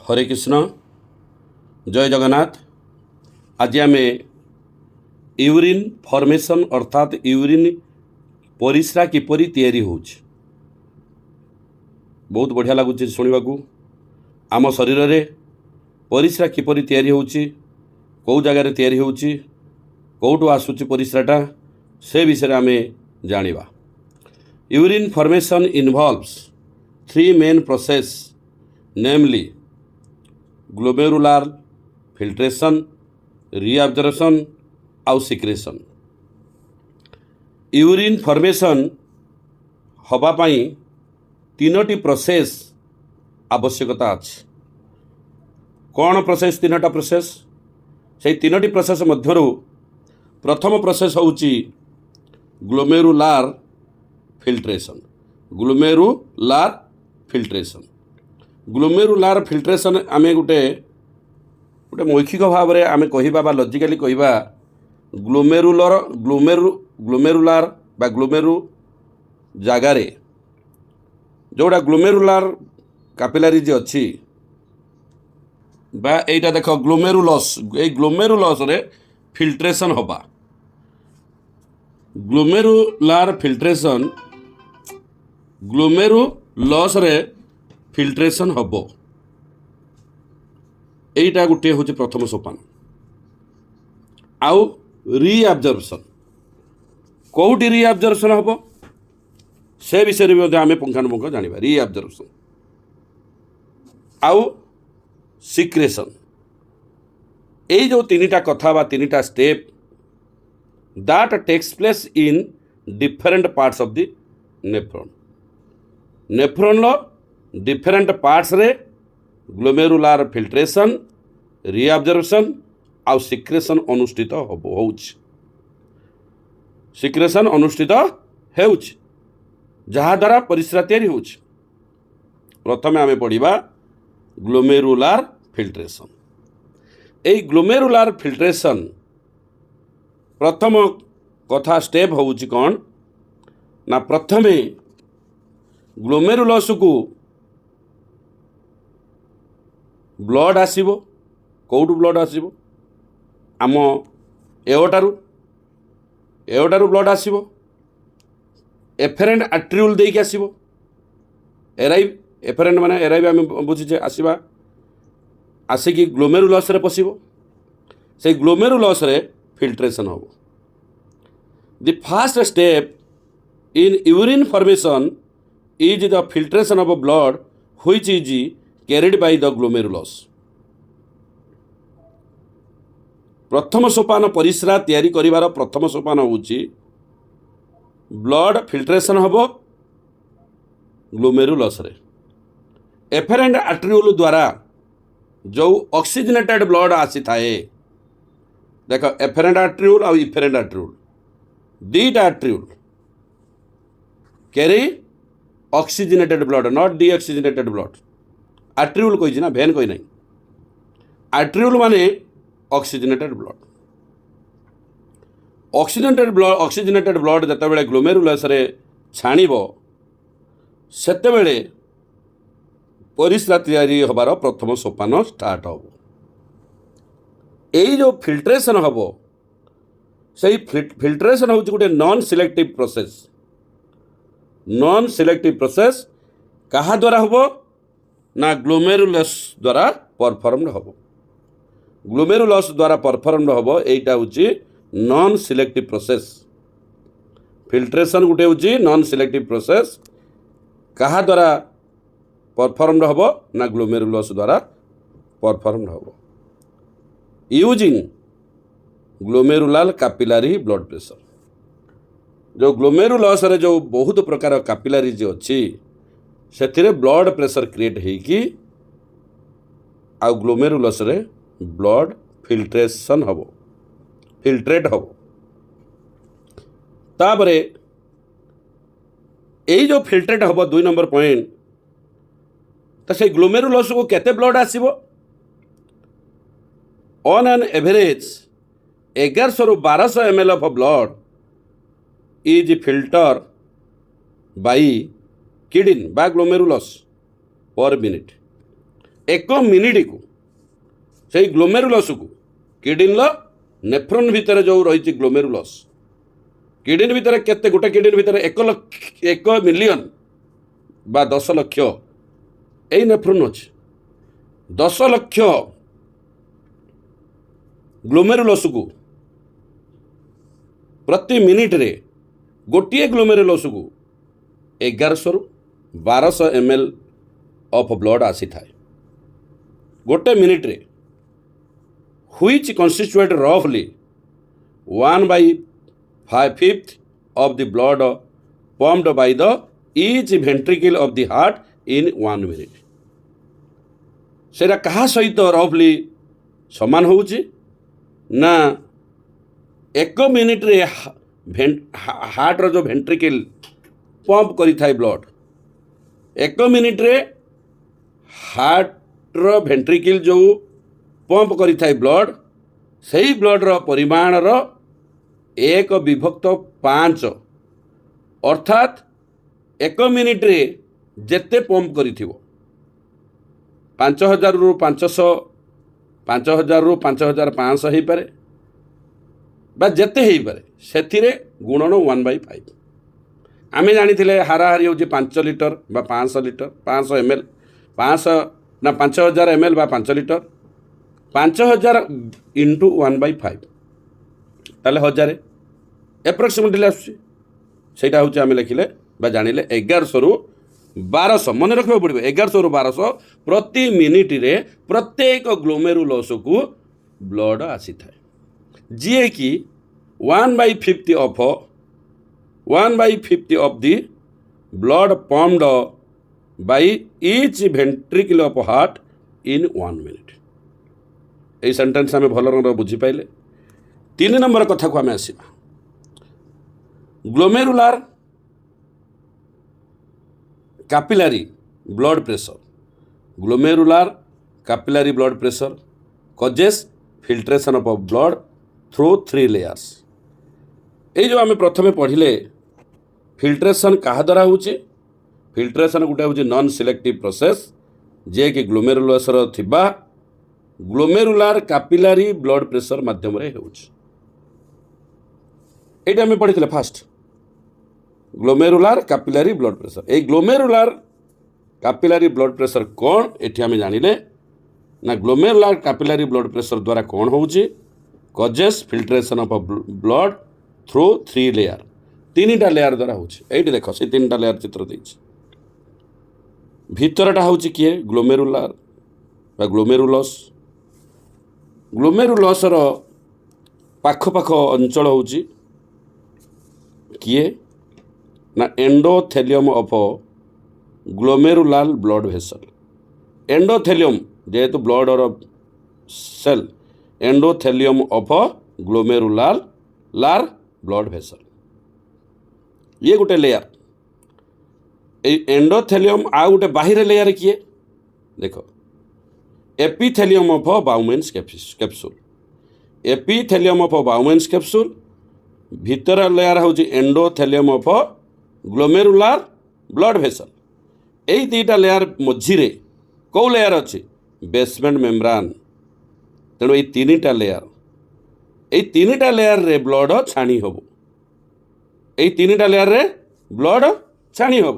हरे कृष्ण जय जगन्नाथ। आज आम यूरिन फॉर्मेशन अर्थात यूरिन परिस्रा किपरि तैयारी होउछ बहुत बढ़िया लगुच शुणा आम शरीर रे परिस्रा किपरि तैयारी होउछ कौ जगार तैयारी होउछ कौटू आसुच परिस्राटा से विषय आम जानिबा। Urine formation involves three main process namely glomerular filtration reabsorption आउ सिक्रेशन। यूरिन फॉर्मेशन हवा पाई तीनोटी प्रोसेस आवश्यकता अछि। कौन प्रोसेस? तीनोटा प्रोसेस से तीनोटी प्रोसेस मध्यरु प्रथम प्रोसेस होउची ग्लोमेरुलार फिल्ट्रेशन। ग्लोमेरुलार फिल्ट्रेशन ग्लोमेरुलार फिल्ट्रेशन आमे गोटे मौखिक भाव में आमे कहिबा बा लॉजिकली कहिबा ग्लोमेरुलार बा ग्लोमेरु जगार जोड़ा ग्लोमेरुलार कैपिलारीज अच्छी बा एटा देख ग्लोमेरुलस ए ग्लोमेरुलस रे फिल्ट्रेशन होबा। ग्लोमेरुलार फिल्ट्रेशन ग्लोमेरुलस रे फिल्ट्रेशन होबो। एटा गोटे हूँ प्रथम सोपान। आउ रीअब्जॉर्प्शन कौटी रीअब्जॉर्प्शन हम से विषय में आम पुंखानुपुंख जाना। रीअब्जॉर्प्शन आउ सिक्रेशन यही जो तीनटा कथा बा तीनटा step that takes place in different parts of the nephron. Nephron लो डिफरेंट पार्ट्स रे ग्लोमेरुलार फिल्ट्रेशन रीअब्जॉर्प्शन आउ सिक्रेशन अनुष्ठित होउछ। सिक्रेशन अनुष्ठित हेउछ जहाँ द्वारा परिस्रा तैयारी होउछ। प्रथमे आमे पढ़िबा ग्लोमेरुलार फिल्ट्रेशन। एई ग्लोमेरुलार फिल्ट्रेशन प्रथम कथा स्टेप होउछ कौन ना प्रथमे ग्लोमेरुलस को ब्लड आसीबो। कौटू ब्लड आसीबो? आम एओटारू ब्लड आसीबो एफेरेंट आर्ट्रियोल देके आसीबो। एराइव एफेरेंट माने एराइव आम बुझीचे आसीबा आसिकी ग्लोमेरुलस रे पसिबो। से ग्लोमेरुलस रे फिल्ट्रेशन होबो। The first step in urine formation is the filtration of blood which is carried by the glomerulus। प्रथम सोपान परिस्रा तैयारी करिवार प्रथम सोपान होउची ब्लड फिल्ट्रेशन होबो ग्लोमेरुलस रे। एफेरेंट आर्ट्रियोल द्वारा जो ऑक्सीजनेटेड ब्लड आसी थाए देख एफेरेंट आर्ट्रियोल और इफेरेंट आर्ट्रियोल दीटा arteriole carry oxygenated blood not deoxygenated blood. Arteriole कही ना भेन कही ना। आर्ट्रियोल माने ऑक्सीजनेटेड ब्लड। ऑक्सीजनेटेड ब्लड जते बेले ग्लोमेरुलस रे छाणीबो सेते बेले परिस्रा तैयारी होबार प्रथम सोपान स्टार्ट होबो। एई जो फिल्ट्रेशन होबो सेई फिल्ट्रेशन होउची गोटे non selective process. Non selective process कहा द्वारा होबो ना ग्लोमेरुलस द्वारा परफॉर्मड होबो। ग्लोमेरुलस द्वारा परफॉर्मड होबो। एटा होची नॉन सिलेक्टिव प्रोसेस। फिल्ट्रेशन गोटे होची नॉन सिलेक्टिव प्रोसेस कहा द्वारा परफॉर्मड होबो ना ग्लोमेरुलस द्वारा परफॉर्मड होबो। यूजिंग ग्लोमेरुलार कैपिलारी ब्लड प्रेशर जो ग्लोमेरुलस रे जो बहुत प्रकार कैपिलारीज अच्छी से ब्लड प्रेशर क्रिएट होगी आ ग्लोमेरुलस रे ब्लड फिल्ट्रेशन हम फिल्ट्रेट हम। तापरे यही जो फिल्ट्रेट हम 2 नंबर पॉइंट तो से ग्लोमेरुलस को केते ब्लड आसीबो ऑन एन एवरेज 1100 ରୁ 1200 ml of blood is filtered by kidney by glomerulus per minute। 1 minute को ସେଇ ଗ୍ଲୋମେରୁଲସକୁ କିଡିନର ନେଫ୍ରନ୍ ଭିତରେ ଯେଉଁ ରହିଛି ଗ୍ଲୋମେରୁଲସ୍, କିଡିନ ଭିତରେ କେତେ, ଗୋଟେ କିଡିନ ଭିତରେ 1 ମିଲିୟନ ବା 10 ଲକ୍ଷ ଏଇ ନେଫ୍ରନ୍ ଅଛି। 10 ଲକ୍ଷ ଗ୍ଲୋମେରୁଲସକୁ ପ୍ରତି ମିନିଟ୍ରେ ଗୋଟିଏ ଗ୍ଲୋମେରୁଲସକୁ 1100ରୁ 1200 ml ଅଫ୍ ବ୍ଲଡ଼ ଆସିଥାଏ ଗୋଟେ ମିନିଟ୍ରେ, which constitute roughly 1/5 of the blood pumped by the each ventricle of the heart in 1 minute। ସେଇଟା କାହା ସହିତ ରଫଲି ସମାନ ହେଉଛି ନା 1 ମିନିଟ୍ରେ ହାର୍ଟର ଯେଉଁ ଭେଣ୍ଟ୍ରିକିଲ୍ ପମ୍ପ କରିଥାଏ ବ୍ଲଡ଼, 1 ମିନିଟ୍ରେ ହାର୍ଟର ଭେଣ୍ଟ୍ରିକିଲ୍ ଯେଉଁ ପମ୍ପ କରିଥାଏ ବ୍ଲଡ଼, ସେହି ବ୍ଲଡ଼ର ପରିମାଣର 1/5, ଅର୍ଥାତ୍ 1 ମିନିଟ୍ରେ ଯେତେ ପମ୍ପ କରିଥିବ 5000ରୁ 500, 5000ରୁ 5500 ହେଇପାରେ ବା ଯେତେ ହେଇପାରେ, ସେଥିରେ ଗୁଣନ 1/5। ଆମେ ଜାଣିଥିଲେ ହାରାହାରି ହେଉଛି 5 ଲିଟର ବା 500 ଲିଟର, 500 ml, 5000 ml ବା 5 ଲିଟର, 5000 ଇଣ୍ଟୁ 1/5 ତାହେଲେ 1000 ଏପ୍ରୋକ୍ସିମେଟଲି ଆସୁଛି। ସେଇଟା ହେଉଛି ଆମେ ଲେଖିଲେ ବା ଜାଣିଲେ 1100ରୁ 1200, ମନେ ରଖିବାକୁ ପଡ଼ିବ 1100ରୁ 1200 ପ୍ରତି ମିନିଟ୍ରେ ପ୍ରତ୍ୟେକ ଗ୍ଲୋମେରୁଲସକୁ ବ୍ଲଡ଼ ଆସିଥାଏ, ଯିଏକି 1/5 of the blood pumped by each ventricle of heart in 1 minute. এই ସେଣ୍ଟେନ୍ସ ଆମେ ଭଲ ରଙ୍ଗର ବୁଝିପାଇଲେ। 3 ନମ୍ବର କଥାକୁ ଆମେ ଆସିବା। Glomerular capillary blood pressure, glomerular capillary blood pressure causes filtration of blood through 3 layers. এই ଯେଉଁ ଆମେ ପ୍ରଥମେ ପଢ଼ିଲେ ଫିଲ୍ଟ୍ରେସନ୍ କାହା ଦ୍ୱାରା ହେଉଛି, ଫିଲ୍ଟ୍ରେସନ୍ ଗୋଟେ ହେଉଛି ନନ୍ ସିଲେକ୍ଟିଭ୍ ପ୍ରୋସେସ୍, ଯିଏକି ଗ୍ଲୋମେରୁଲସର ଥିବା ଗ୍ଲୋମେରୁଲାର କାପିଲାରୀ ବ୍ଲଡ଼ ପ୍ରେସର ମାଧ୍ୟମରେ ହେଉଛି। এইটা ଆମେ ପଢ଼ିଥିଲେ ଫାଷ୍ଟ ଗ୍ଲୋମେରୁଲାର କାପିଲାରୀ ବ୍ଲଡ଼ ପ୍ରେସର। এই ଗ୍ଲୋମେରୁଲାର କାପିଲାରୀ ବ୍ଲଡ଼ ପ୍ରେସର କ'ଣ, ଏଠି ଆମେ ଜାଣିଲେ ନା ଗ୍ଲୋମେରୁଲାର କାପିଲାରୀ ବ୍ଲଡ଼ ପ୍ରେସର ଦ୍ୱାରା କ'ଣ ହେଉଛି, causes filtration of blood through 3 layer, 3ଟା ଲେୟାର ଦ୍ୱାରା ହେଉଛି। এইଠି ଦେଖ ସେ 3ଟା ଲେୟାର ଚିତ୍ର ଦେଇଛି। ଭିତରଟା ହେଉଛି କିଏ, ଗ୍ଲୋମେରୁଲାର ବା ଗ୍ଲୋମେରୁଲସ୍। ଗ୍ଲୋମେରୁଲସର ପାଖ ଅଞ୍ଚଳ ହେଉଛି କିଏ ନା ଏଣ୍ଡୋଥେଲିୟମ୍ ଅଫ୍ ଗ୍ଲୋମେରୁଲାର ବ୍ଲଡ଼ ଭେସଲ। ଏଣ୍ଡୋଥେଲିୟମ୍ ଯେହେତୁ ବ୍ଲଡ଼ର cell, ଏଣ୍ଡୋଥେଲିୟମ୍ of glomerular blood vessel, ଇଏ ଗୋଟେ ଲେୟାର। এই ଏଣ୍ଡୋଥେଲିୟମ୍ ଆଉ ଗୋଟେ ବାହିର ଲେୟାର କିଏ ଦେଖ, epithelium of Bowman's capsule. Epithelium of Bowman's capsule, ଭିତର ଲେୟାର ହେଉଛି endothelium of glomerular blood vessel. এই 2ଟା ଲେୟାର ମଝିରେ କେଉଁ ଲେୟାର ଅଛି, ବେସମେଣ୍ଟ ମେମ୍ବ୍ରାନ୍। ତେଣୁ এই 3ଟା ଲେୟାର, এই 3ଟା ଲେୟାରରେ ବ୍ଲଡ଼ ଛାଣି ହେବ, এই 3ଟା ଲେୟାରରେ ବ୍ଲଡ଼ ଛାଣି ହେବ।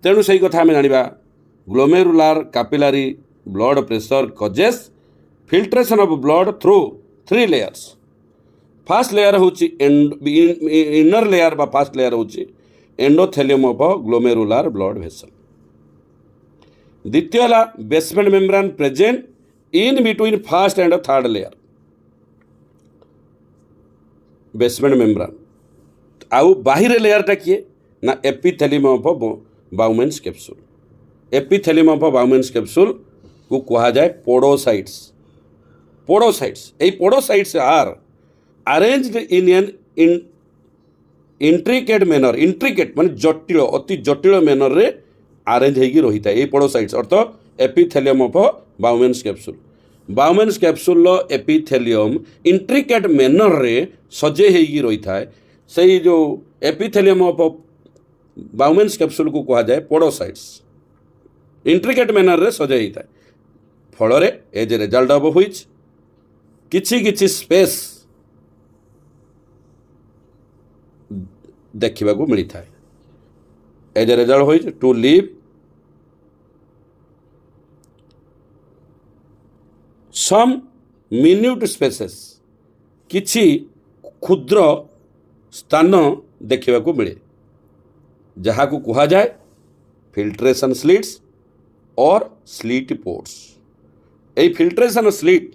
ତେଣୁ ସେଇ କଥା ଆମେ ଜାଣିବା, glomerular capillary blood pressure causes filtration of blood through 3 layers. First layer ହେଉଛି ଇନର ଲେୟାର ବା ଫାର୍ଷ୍ଟ ଲେୟାର ହେଉଛି endothelium of glomerular blood vessel. ଦ୍ୱିତୀୟ ହେଲା basement membrane present in between first and third layer, basement membrane. ଆଉ ବାହିରେ ଲେୟାରଟା କିଏ ନା epithelium of Bowman's capsule. Epithelium of Bowman's କ୍ୟାପସୁଲ୍କୁ କୁହାଯାଏ ପୋଡୋସାଇଟ୍ସ। এই podocytes are arranged in an intricate manner, intricate ମାନେ ଜଟିଳ, ଅତି ଜଟିଳ ମ୍ୟାନରରେ ଆରେଞ୍ଜ ହେଇକି ରହିଥାଏ এই ପୋଡୋସାଇଟ୍ସ, ଅର୍ଥ epithelium of Bowman's capsule. ବାଉମେନ୍ସ କ୍ୟାପସୁଲ୍ର epithelium ଇଣ୍ଟ୍ରିକେଟ୍ ମ୍ୟାନରରେ ସଜେଇ ହେଇକି ରହିଥାଏ। ସେଇ ଯେଉଁ ଏପିଥେଲିୟମ୍ ଅଫ୍ ବାଉମେନ୍ସ କ୍ୟାପସୁଲ୍କୁ କୁହାଯାଏ ପୋଡୋସାଇଟ୍ସ। इंट्रिकेट मैनर रे सजाई था फल as a result of which किछि किछि स्पेस देखा मिली था as a result which to leave some minute spaces किछि क्षुद्र स्थान देखा मिले जहाँ को कहा जाए फिल्ट्रेशन स्लिट्स और स्लिट पोर्ट्स। यही फिल्ट्रेशन स्लिट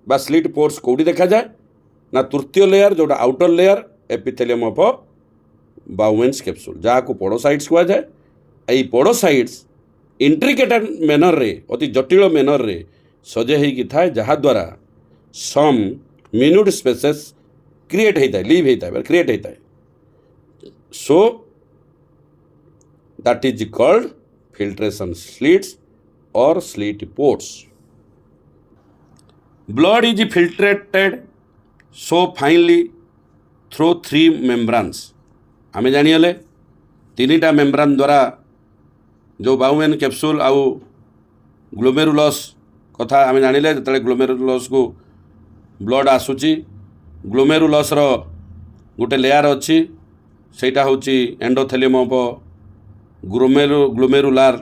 बा स्लिट पोर्ट्स कौटी देखा जाए ना तृतीय लेयर जोटा outer layer epithelium of Bowman's capsule जहाँ को पोडोसाइट्स कहा जाए। यही पोडोसाइट्स इंट्रिकेटेड मैनर रे अति जटिल मैनर रे सजे होगी थाए जहाँ द्वारा सम मिन्यूट स्पेसेस क्रिएट होता है लिव होता है क्रिएट होता है। सो that is called filtration slits or slit ports. Blood is filtrated so finely through 3 membranes. आमे जानिले 3टा मेम्ब्रान द्वारा जो बाउमेन कैप्सूल आउ ग्लोमेरुलस कथा आमे जानिले जतले ग्लोमेरुलस को ब्लड आसुची ग्लोमेरुलस रो गोटे लेयर अच्छी सेटा होची endothelium of glomerular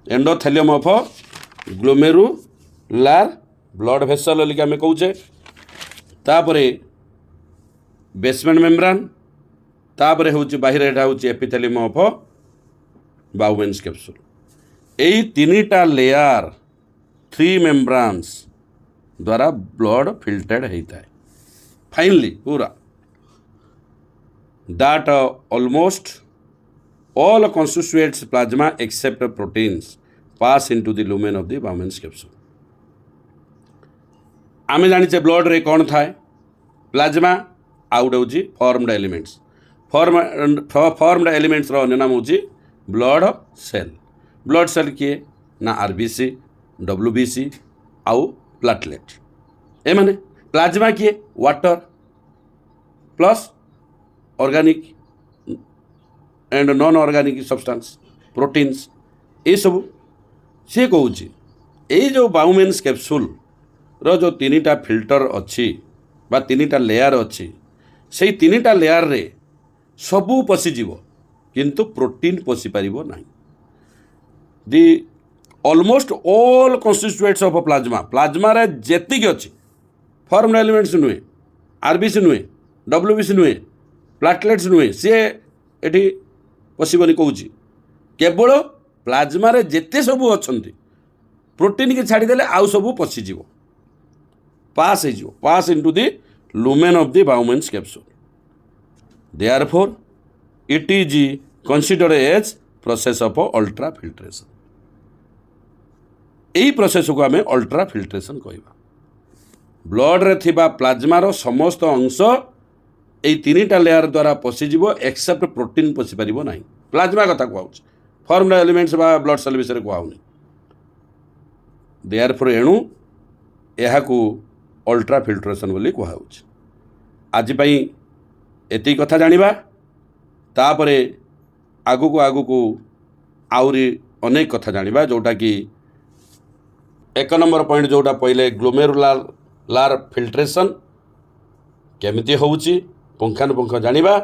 endothelium of glomerular blood vessel बोलिक आम कौचे तापरे बेसमेंट मेम्ब्रान तापरे होची बाहर एटा होची एपिथेलियम ऑफ बाउमेन्स कैप्सूल। यही 3टा लेयर 3 मेम्ब्रान्स द्वारा ब्लड फिल्टर्ड होता है फाइनली पूरा that almost all constituents plasma except proteins pass into the lumen of the Bowman's capsule. आमे जानिचे ब्लड रे कौन थाए प्लाज्मा आउट होची फॉर्मड एलिमेंट्स फॉर्मड एलिमेंट्स रो नाम होची ब्लड सेल किए ना आरबीसी डब्ल्यूबीसी आउ प्लेटलेट ए माने प्लाज्मा किए water plus organic and non organic substance proteins ये सब सी कहूँ ये जो बाउमेन्स कैप्सूल रो जो 3टा फिल्टर अच्छी बा 3टा लेयर अच्छी से 3टा लेयर रे सबू पशिज किंतु प्रोटीन पशि पार ना दि ऑलमोस्ट ऑल कन्स्टिट्यूएंट्स ऑफ प्लाज्मा रे जेतिक अच्छी फॉर्मड एलिमेंट्स नुहे आरबीसी नुहे डब्ल्यूबीसी नुहे प्लेटलेट्स नुहे सी एटी पशिबनी कहूँ केवल प्लाज्मा रे जेते सबू अच्छा प्रोटीन के छाड़देले आउ सबू पशिज pass into the lumen of the Bowman's capsule. Therefore it is considered as process of ultra filtration. यही प्रोसेस को आम अल्ट्रा फिल्ट्रेशन कहवा। ब्लड रे थिबा प्लाज्मार समस्त अंश यही 3टा लेयर द्वारा पशिज एक्सेप्ट प्रोटीन पशि पार ना प्लाज्मा कथा कहूँ फॉर्मड एलिमेंट्स बा ब्लड सेल विषय कहूनी। देयरफॉर एणु यह अल्ट्रा फिल्ट्रेशन बोली कहूँ। आज एति कथा जानिबा तापरे आगु आउरी अनेक कथा जानिबा जोटा कि 1 नंबर पॉइंट जोटा पहले ग्लोमेरुलार फिल्ट्रेशन केमिति होउची पुंखानुपुंख जानिबा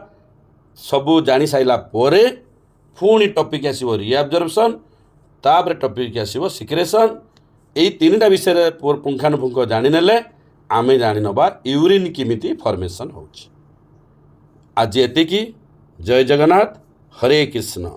सबू जानी साइला पोरे पुणी टॉपिक आसीबो रीअब्जॉर्प्शन तापर टॉपिक आसीबो सिक्रेशन। यही 3टा विषय पुंखानुपुंख जानी नेले आमे जानी नबा यूरिन केमिति फॉर्मेशन होउची। आज एतिकी जय जगन्नाथ हरे कृष्ण।